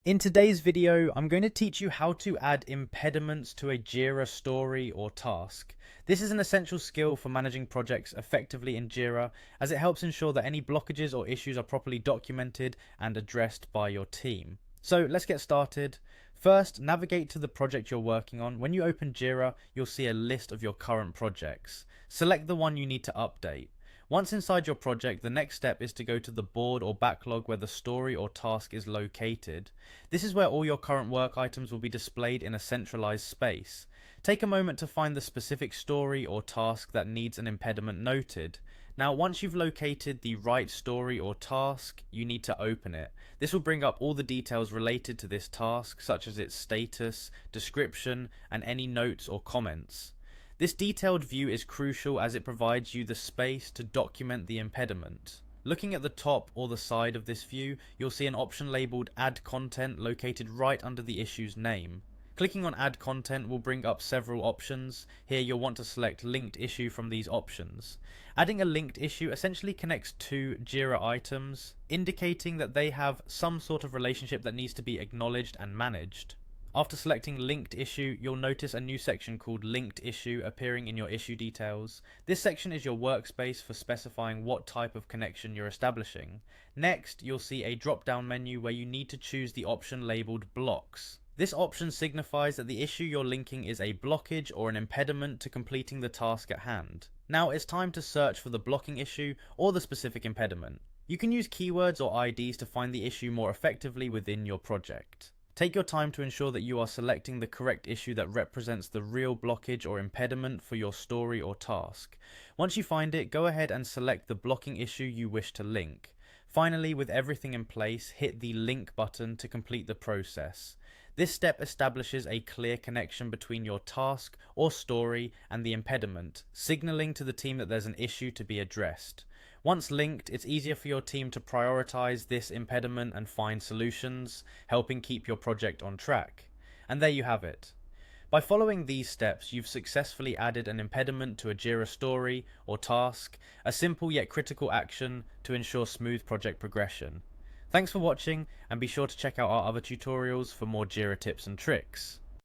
In today's video, I'm going to teach you how to add impediments to a Jira story or task. This is an essential skill for managing projects effectively in Jira, as it helps ensure that any blockages or issues are properly documented and addressed by your team. So let's get started. First, navigate to the project you're working on. When you open Jira, you'll see a list of your current projects. Select the one you need to update. Once inside your project, the next step is to go to the board or backlog where the story or task is located. This is where all your current work items will be displayed in a centralized space. Take a moment to find the specific story or task that needs an impediment noted. Now, once you've located the right story or task, you need to open it. This will bring up all the details related to this task, such as its status, description, and any notes or comments. This detailed view is crucial as it provides you the space to document the impediment. Looking at the top or the side of this view, you'll see an option labeled Add Content located right under the issue's name. Clicking on Add Content will bring up several options. Here you'll want to select Linked Issue from these options. Adding a linked issue essentially connects two Jira items, indicating that they have some sort of relationship that needs to be acknowledged and managed. After selecting Linked Issue, you'll notice a new section called Linked Issue appearing in your issue details. This section is your workspace for specifying what type of connection you're establishing. Next, you'll see a drop-down menu where you need to choose the option labeled Blocks. This option signifies that the issue you're linking is a blockage or an impediment to completing the task at hand. Now it's time to search for the blocking issue or the specific impediment. You can use keywords or IDs to find the issue more effectively within your project. Take your time to ensure that you are selecting the correct issue that represents the real blockage or impediment for your story or task. Once you find it, go ahead and select the blocking issue you wish to link. Finally, with everything in place, hit the link button to complete the process. This step establishes a clear connection between your task or story and the impediment, signaling to the team that there's an issue to be addressed. Once linked, it's easier for your team to prioritize this impediment and find solutions, helping keep your project on track. And there you have it. By following these steps, you've successfully added an impediment to a Jira story or task, a simple yet critical action to ensure smooth project progression. Thanks for watching, and be sure to check out our other tutorials for more Jira tips and tricks.